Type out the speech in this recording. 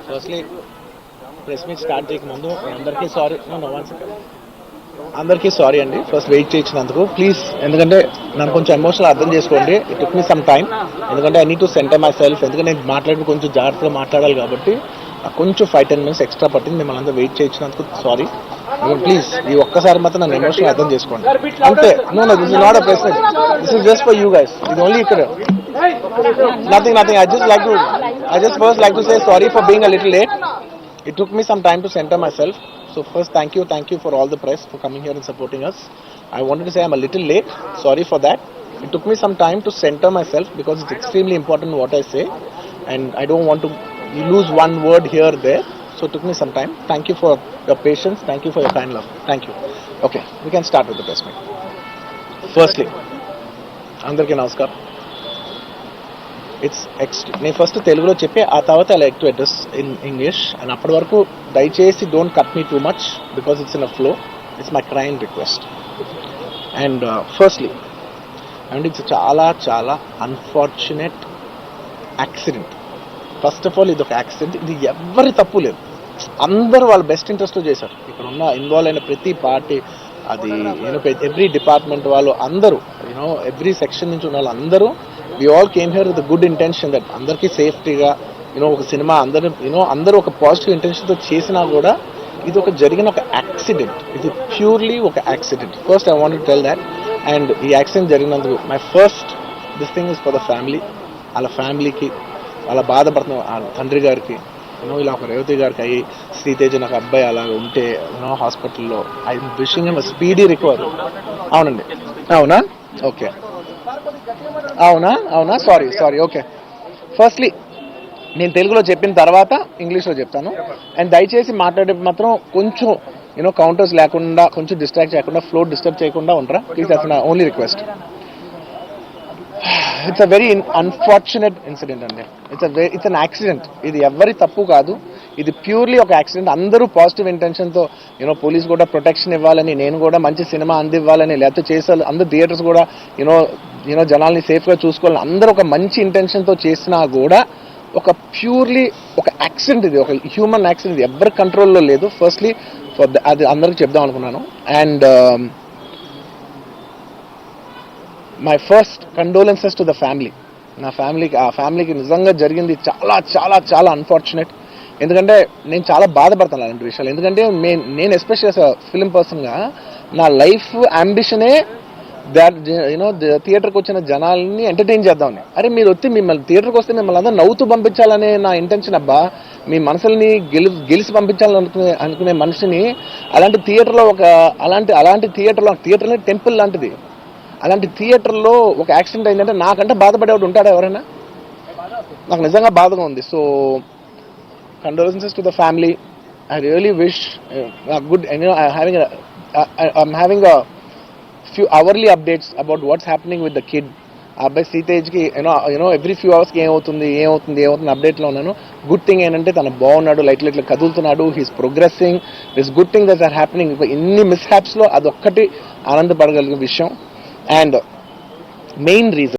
Firstly press meet start చేయక ముందు అందరికీ సారీ. అందరికీ సారీ అండి ఫస్ట్ వెయిట్ చేయించినందుకు. ప్లీజ్, ఎందుకంటే నన్ను కొంచెం ఎమోషనల్ అర్థం చేసుకోండి. It took me some time, ఎందుకంటే I need to centre myself. ఎందుకంటే నేను మాట్లాడి కొంచెం జాగ్రత్తగా మాట్లాడాలి కాబట్టి కొంచెం 5-10 minutes ఎక్స్ట్రా పట్టింది. మిమ్మల్ని అందరూ వెయిట్ చేయించినందుకు సారీ. ప్లీజ్ ఈ ఒక్కసారి మాత్రం నన్ను ఎమోషనల్ అర్థం చేసుకోండి అంతే. No, this is not a press meet, this is just for you guys. ఇది ఓన్లీ ఇక్కడ nothing. I just first like to say sorry for being a little late. It took me some time to center myself. So first, thank you for all the press for coming here and supporting us. I wanted to say I'm a little late. Sorry for that. It took me some time to center myself because it's extremely important what I say, and I don't want to lose one word here or there. So it took me some time. Thank you for your patience. Thank you for your kind love. Thank you. Okay, we can start with the press meet. Firstly, andarki namaskaram. నేను first తెలుగులో చెప్పి ఆ తర్వాత I like to address in English. And అప్పటి వరకు దయచేసి don't cut me too much because it's in a flow. It's my crime request. And firstly and it's చాలా చాలా unfortunate accident. First of all ఇది ఒక యాక్సిడెంట్. ఇది ఎవరి తప్పు లేదు. అందరూ వాళ్ళ బెస్ట్ ఇంట్రెస్ట్తో చేశారు. ఇక్కడ ఉన్న ఇన్వాల్వ్ అయిన ప్రతి పార్టీ, అది ఎవ్రీ డిపార్ట్మెంట్ వాళ్ళు అందరూ, ఎవ్రీ సెక్షన్ నుంచి ఉన్న వాళ్ళు అందరూ, we all came here with a good intention that అందరికీ సేఫ్టీగా ఒక సినిమా అందరూ ఒక పాజిటివ్ ఇంటెన్షన్తో చేసినా కూడా ఇది ఒక జరిగిన ఒక యాక్సిడెంట్. ఇది ప్యూర్లీ ఒక accident. First I want to tell that. And ఈ యాక్సిడెంట్ జరిగినందుకు my first this thing is for the family. వాళ్ళ ఫ్యామిలీకి, వాళ్ళ బాధపడుతున్న వాళ్ళ తండ్రి గారికి, ఇలా ఒక రేవతి గారికి అయ్యి, శ్రీతేజ్ నాకు అబ్బాయి అలా ఉంటే హాస్పిటల్లో, I wishing him speedy recovery. అవునండి, అవునా? ఓకే, అవునా, సారీ. ఓకే, ఫస్ట్లీ నేను తెలుగులో చెప్పిన తర్వాత ఇంగ్లీష్లో చెప్తాను. అండ్ దయచేసి మాట్లాడే మాత్రం కొంచెం కౌంటర్స్ లేకుండా, కొంచెం డిస్ట్రాక్ట్ చేయకుండా, ఫ్లో డిస్టర్బ్ చేయకుండా ఉంటారా please. That's my only request. It's a very unfortunate incident అండి. It's an accident. ఇది ఎవరి తప్పు కాదు. ఇది ప్యూర్లీ ఒక యాక్సిడెంట్. అందరూ పాజిటివ్ ఇంటెన్షన్తో పోలీస్ కూడా ప్రొటెక్షన్ ఇవ్వాలని, నేను కూడా మంచి సినిమా అందివ్వాలని, లేకపోతే చేసాలి, అందరు థియేటర్స్ కూడా జనాల్ని సేఫ్గా చూసుకోవాలని అందరూ ఒక మంచి ఇంటెన్షన్తో చేసినా కూడా ఒక ప్యూర్లీ ఒక యాక్సిడెంట్. ఇది ఒక హ్యూమన్ యాక్సిడెంట్. ఇది ఎవరి కంట్రోల్లో లేదు. ఫస్ట్లీ అది అందరికి చెప్దాం అనుకున్నాను. And my first condolences to the family. ఆ ఫ్యామిలీకి నిజంగా జరిగింది చాలా చాలా చాలా అన్ఫార్చునేట్. ఎందుకంటే నేను చాలా బాధపడతాను అలాంటి విషయాలు. ఎందుకంటే నేను ఎస్పెషల్లీ యాజ్ అ ఫిలిం పర్సన్గా నా లైఫ్ అంబిషనే థియేటర్కి వచ్చిన జనాల్ని ఎంటర్టైన్ చేద్దామని. అరే మీరు వచ్చి మిమ్మల్ని థియేటర్కి వస్తే మిమ్మల్ని అందరూ నవ్వుతూ పంపించాలనే నా ఇంటెన్షన్. అబ్బా, మీ మనసుల్ని గెలిచి పంపించాలని అనుకునే మనిషిని అలాంటి థియేటర్లో అలాంటి థియేటర్లో టెంపుల్ లాంటిది, అలాంటి థియేటర్లో ఒక యాక్సిడెంట్ అయిందంటే నాకంటే బాధపడేవాడు ఉంటాడా ఎవరైనా? నాకు నిజంగా బాధగా ఉంది. So condolences to the family. I really wish good. I'm having a few hourly updates about what's happening with the kid. అబ్బాయి శ్రీతేజ్కి ఎవ్రీ ఫ్యూ అవర్స్కి ఏమవుతుంది అప్డేట్లో ఉన్నాను. గుడ్ థింగ్ ఏంటంటే తను బాగున్నాడు, లైట్ కదులుతున్నాడు, he's progressing. This good thing that's are happening. ఇన్ని మిస్హ్యాప్స్లో అదొక్కటి ఆనందపడగలిగే విషయం. And main reason